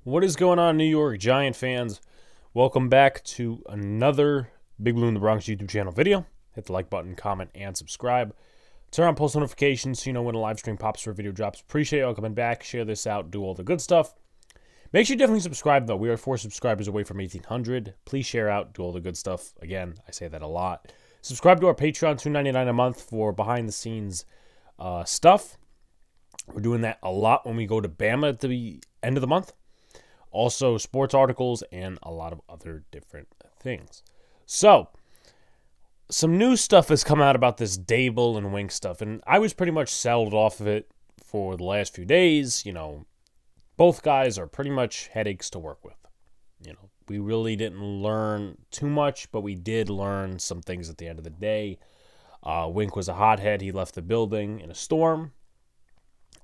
What is going on, New York Giant fans? Welcome back to another Big Blue in the Bronx YouTube channel video. Hit the like button, comment, and subscribe. Turn on post notifications so you know when a live stream pops or a video drops. Appreciate y'all coming back. Share this out. Do all the good stuff. Make sure you definitely subscribe, though. We are 4 subscribers away from 1,800. Please share out. Do all the good stuff. Again, I say that a lot. Subscribe to our Patreon, $2.99 a month for behind-the-scenes stuff. We're doing that a lot when we go to Bama at the end of the month. Also, sports articles and a lot of other different things. So, some new stuff has come out about this Daboll and Wink stuff, and I was pretty much sold off of it for the last few days. You know, both guys are pretty much headaches to work with. You know, we really didn't learn too much, but we did learn some things at the end of the day. Wink was a hothead. He left the building in a storm,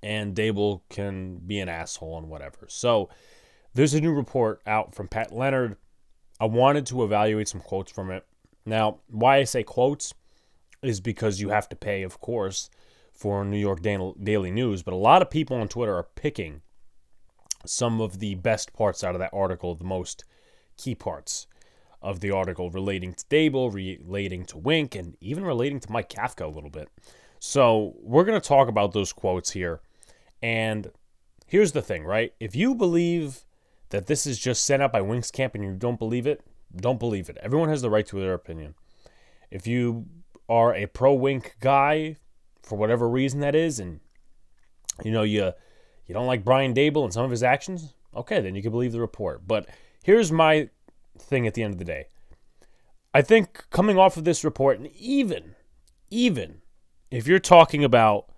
and Daboll can be an asshole and whatever. So, there's a new report out from Pat Leonard. I wanted to evaluate some quotes from it. Now, why I say quotes is because you have to pay, of course, for New York Daily News. But a lot of people on Twitter are picking some of the best parts out of that article, the most key parts of the article relating to Daboll, relating to Wink, and even relating to Mike Kafka a little bit. So we're going to talk about those quotes here. And here's the thing, right? If you believe that this is just set up by Wink's camp and you don't believe it, don't believe it. Everyone has the right to their opinion. If you are a pro-Wink guy, for whatever reason that is, and you know you don't like Brian Daboll and some of his actions, okay, then you can believe the report. But here's my thing at the end of the day. I think coming off of this report, and even if you're talking about,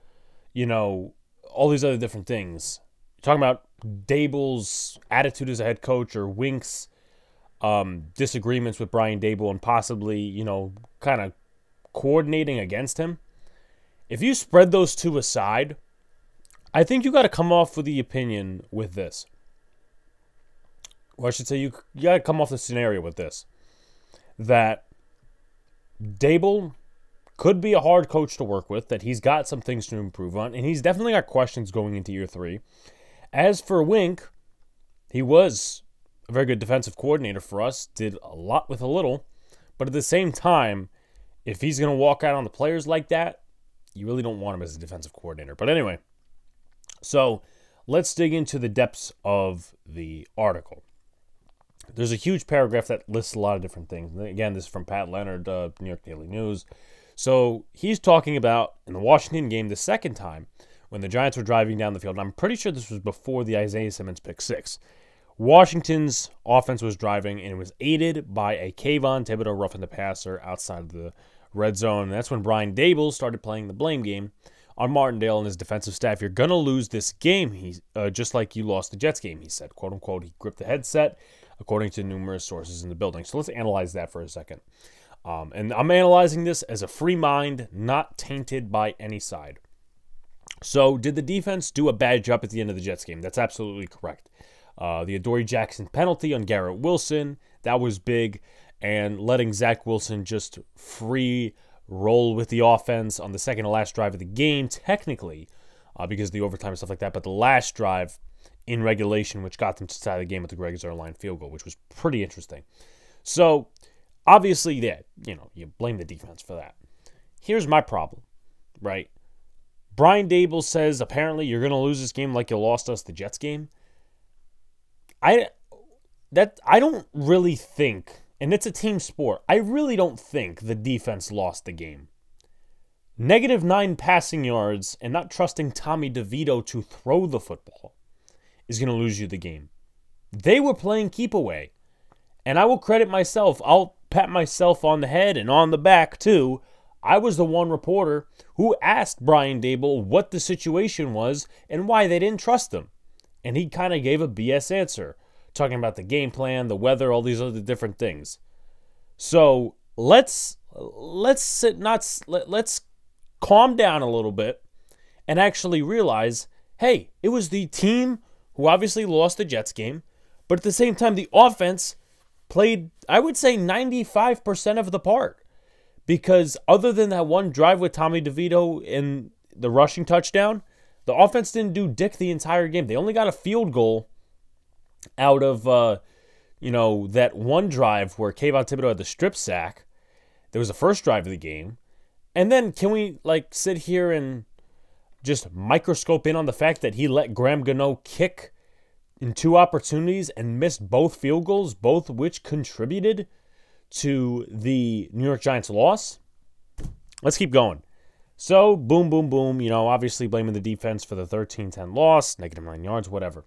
you know, all these other different things, you're talking about Daboll's attitude as a head coach or Wink's disagreements with Brian Daboll and possibly, you know, kind of coordinating against him. If you spread those two aside, I think you got to come off with the opinion with this. Or I should say you got to come off the scenario with this. That Daboll could be a hard coach to work with, that he's got some things to improve on, and he's definitely got questions going into year 3. As for Wink, he was a very good defensive coordinator for us, did a lot with a little, but at the same time, if he's going to walk out on the players like that, you really don't want him as a defensive coordinator. But anyway, so let's dig into the depths of the article. There's a huge paragraph that lists a lot of different things. Again, this is from Pat Leonard, New York Daily News. So he's talking about, in the Washington game the second time, when the Giants were driving down the field, and I'm pretty sure this was before the Isaiah Simmons pick 6. Washington's offense was driving, and it was aided by a Kayvon Thibodeau roughing the passer outside of the red zone. And that's when Brian Daboll started playing the blame game on Martindale and his defensive staff. You're going to lose this game, just like you lost the Jets game, he said, quote unquote. He gripped the headset, according to numerous sources in the building. So let's analyze that for a second. And I'm analyzing this as a free mind, not tainted by any side. So, did the defense do a bad job at the end of the Jets game? That's absolutely correct. The Adoree Jackson penalty on Garrett Wilson, that was big. And letting Zach Wilson just free roll with the offense on the second to last drive of the game, technically, because of the overtime and stuff like that. But the last drive in regulation, which got them to tie the game with the Greg Zuerlein field goal, which was pretty interesting. So, obviously, yeah, you know, you blame the defense for that. Here's my problem, right? Brian Daboll says, apparently, you're going to lose this game like you lost us the Jets game. I don't really think, and it's a team sport, I really don't think the defense lost the game. -9 passing yards and not trusting Tommy DeVito to throw the football is going to lose you the game. They were playing keep away. And I will credit myself. I'll pat myself on the head and on the back, too. I was the one reporter who asked Brian Daboll what the situation was and why they didn't trust him. And he kind of gave a BS answer, talking about the game plan, the weather, all these other different things. So let's calm down a little bit and actually realize, hey, it was the team who obviously lost the Jets game, but at the same time, the offense played, I would say, 95% of the part. Because other than that one drive with Tommy DeVito in the rushing touchdown, the offense didn't do dick the entire game. They only got a field goal out of, that one drive where Kayvon Thibodeau had the strip sack. There was the first drive of the game. And then can we, sit here and just microscope in on the fact that he let Graham Gano kick in 2 opportunities and missed both field goals, both which contributed to the New York Giants loss? Let's keep going. So, boom, boom, boom. Obviously blaming the defense for the 13-10 loss, -9 yards, whatever.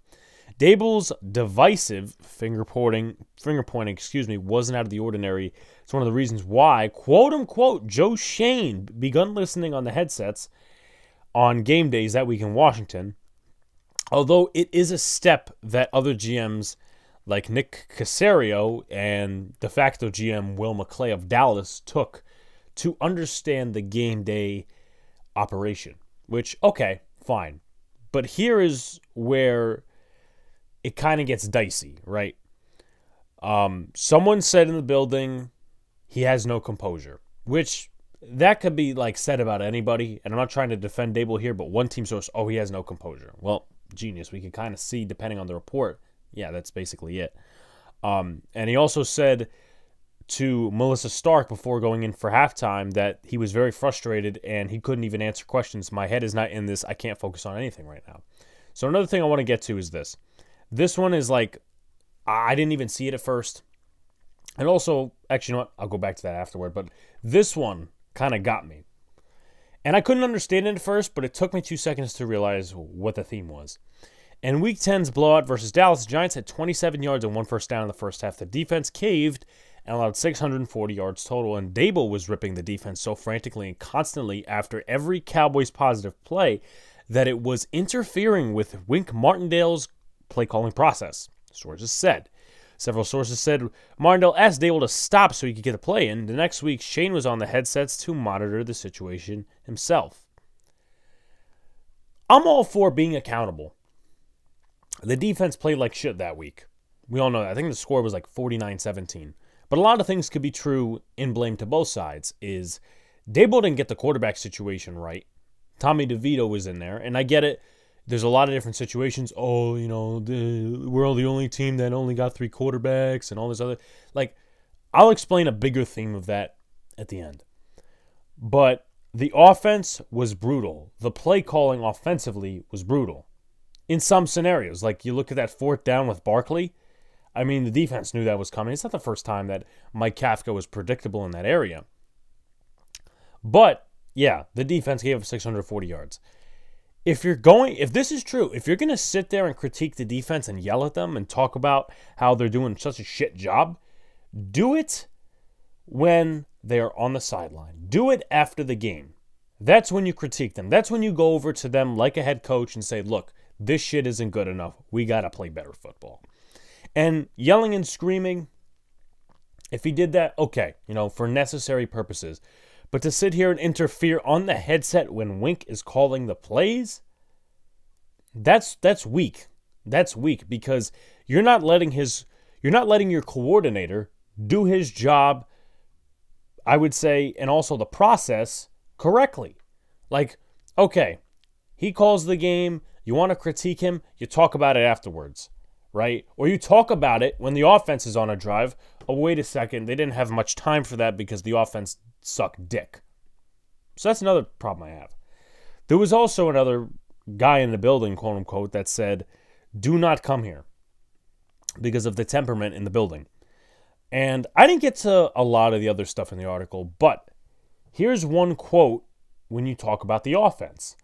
Daboll's divisive finger pointing, wasn't out of the ordinary. It's one of the reasons why, quote unquote, Joe Shane begun listening on the headsets on game days that week in Washington. Although it is a step that other GMs like Nick Caserio and de facto GM Will McClay of Dallas took to understand the game day operation. Which, okay, fine. But here is where it kind of gets dicey, right? Someone said in the building, he has no composure, which that could be said about anybody. And I'm not trying to defend Daboll here, but one team source, he has no composure. Well, genius. We can kind of see, depending on the report, yeah, that's basically it. And he also said to Melissa Stark before going in for halftime that he was very frustrated and he couldn't even answer questions. My head is not in this. I can't focus on anything right now. So another thing I want to get to is this. This one is I didn't even see it at first. And also, actually, you know what? I'll go back to that afterward. But this one kind of got me. And I couldn't understand it at first, but it took me 2 seconds to realize what the theme was. In Week 10's blowout versus Dallas, the Giants had 27 yards and 1 first down in the first half. The defense caved and allowed 640 yards total, and Daboll was ripping the defense so frantically and constantly after every Cowboys positive play that it was interfering with Wink Martindale's play-calling process, sources said. Several sources said Martindale asked Daboll to stop so he could get the play in. The next week, Shane was on the headsets to monitor the situation himself. I'm all for being accountable. The defense played like shit that week. We all know that. I think the score was 49-17. But a lot of things could be true in blame to both sides. Is Daboll didn't get the quarterback situation right. Tommy DeVito was in there, and I get it. There's a lot of different situations. Oh, we're the only team that only got 3 quarterbacks and all this other. I'll explain a bigger theme of that at the end. But the offense was brutal. The play calling offensively was brutal. In some scenarios, you look at that 4th down with Barkley. I mean, the defense knew that was coming. It's not the first time that Mike Kafka was predictable in that area. But, yeah, the defense gave up 640 yards. If this is true, if you're going to sit there and critique the defense and yell at them and talk about how they're doing such a shit job, do it when they're on the sideline. Do it after the game. That's when you critique them. That's when you go over to them like a head coach and say, look, this shit isn't good enough. We got to play better football. And yelling and screaming, if he did that, okay, for necessary purposes. But to sit here and interfere on the headset when Wink is calling the plays, that's weak. That's weak because you're not letting your coordinator do his job, I would say, and also the process correctly. Okay, he calls the game, you want to critique him, you talk about it afterwards, right? Or you talk about it when the offense is on a drive. Oh, wait a second, they didn't have much time for that because the offense suck dick. So that's another problem I have. There was also another guy in the building, quote unquote, that said, do not come here because of the temperament in the building. And I didn't get to a lot of the other stuff in the article, but here's one quote when you talk about the offense.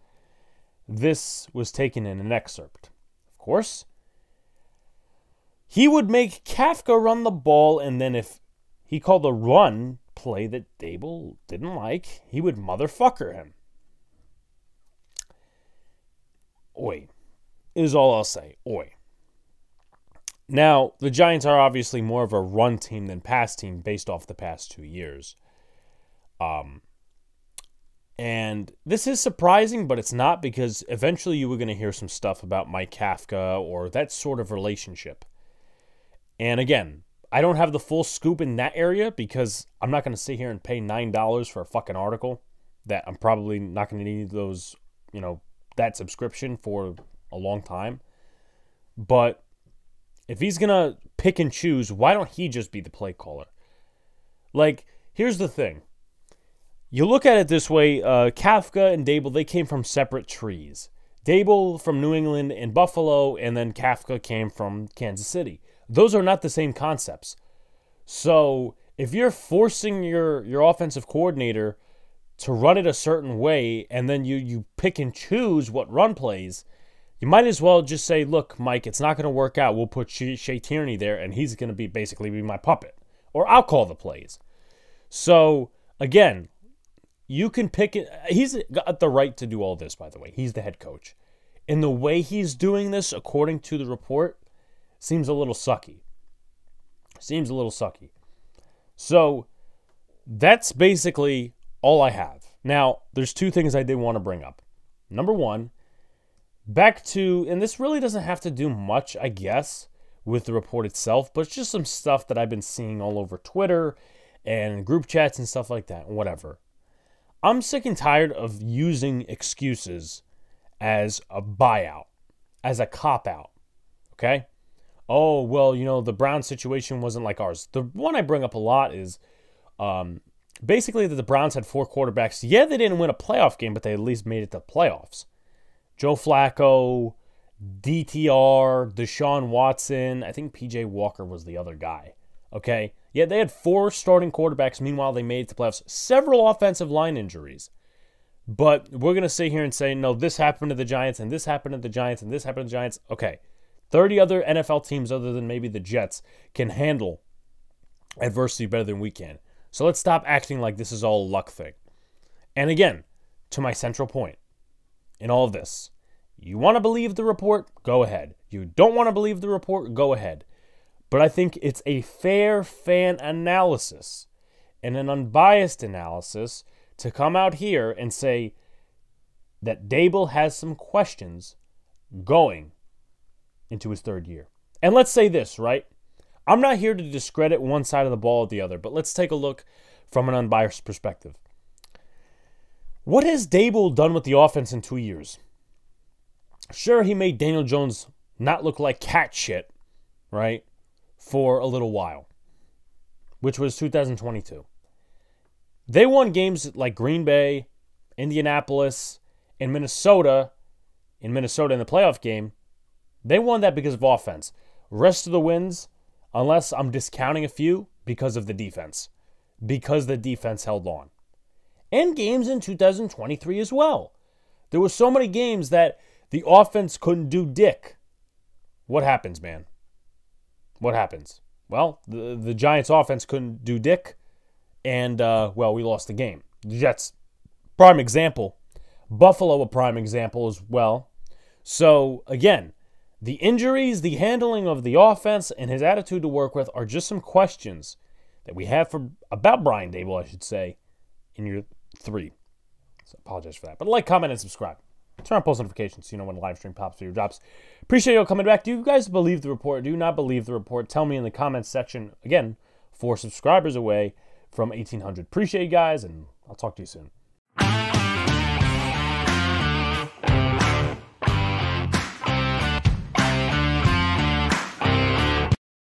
This was taken in an excerpt. Of course, he would make Kafka run the ball, and then if he called a run play that Daboll didn't like, he would motherfucker him. Oi. Is all I'll say. Oi. Now, the Giants are obviously more of a run team than pass team based off the past 2 years. And this is surprising, but it's not, because eventually you were going to hear some stuff about Mike Kafka or that sort of relationship. And again, I don't have the full scoop in that area because I'm not going to sit here and pay $9 for a fucking article that I'm probably not going to need those, that subscription for a long time. But If he's going to pick and choose, why don't he just be the play caller? Like, here's the thing. You look at it this way, Kafka and Daboll, they came from separate trees. Daboll from New England and Buffalo, and then Kafka came from Kansas City. Those are not the same concepts. So if you're forcing your offensive coordinator to run it a certain way, and then you pick and choose what run plays, you might as well just say, look, Mike, it's not going to work out. We'll put Shea Tierney there, and he's going to basically be my puppet. Or I'll call the plays. So, again, you can pick it. He's got the right to do all this, by the way. He's the head coach. And the way he's doing this, according to the report, seems a little sucky. So, that's basically all I have. Now, there's two things I did want to bring up. Number one, back to, and this really doesn't have to do much, I guess, with the report itself, but it's just some stuff that I've been seeing all over Twitter and group chats and stuff like that, whatever. I'm sick and tired of using excuses as a buyout, as a cop-out, okay? Oh, well, the Browns situation wasn't like ours. The one I bring up a lot is basically that the Browns had 4 quarterbacks. Yeah, they didn't win a playoff game, but they at least made it to playoffs. Joe Flacco, DTR, Deshaun Watson. I think PJ Walker was the other guy. Okay? Yeah, they had 4 starting quarterbacks. Meanwhile, they made it to playoffs. Several offensive line injuries. But we're going to sit here and say, no, this happened to the Giants, and this happened to the Giants, and this happened to the Giants. Okay. 30 other NFL teams other than maybe the Jets can handle adversity better than we can. So let's stop acting like this is all a luck thing. And again, to my central point in all of this, you want to believe the report? Go ahead. You don't want to believe the report? Go ahead. But I think it's a fair fan analysis and an unbiased analysis to come out here and say that Daboll has some questions going into his 3rd year. And let's say this, right? I'm not here to discredit one side of the ball or the other, but let's take a look from an unbiased perspective. What has Daboll done with the offense in 2 years? Sure, he made Daniel Jones not look like cat shit, right, for a little while, which was 2022. They won games like Green Bay, Indianapolis, and Minnesota. In the playoff game, they won that because of offense. Rest of the wins, unless I'm discounting a few, because of the defense. Because the defense held on. And games in 2023 as well. There were so many games that the offense couldn't do dick. What happens, man? What happens? Well, the Giants' offense couldn't do dick, and, we lost the game. The Jets, prime example. Buffalo, a prime example as well. So, again, the injuries, the handling of the offense, and his attitude to work with are just some questions that we have about Brian Daboll, I should say, in year 3. So, I apologize for that. But like, comment, and subscribe. Turn on post notifications so you know when the live stream pops for your drops. Appreciate you all coming back. Do you guys believe the report? Do you not believe the report? Tell me in the comments section. Again, 4 subscribers away from 1,800. Appreciate you guys, and I'll talk to you soon.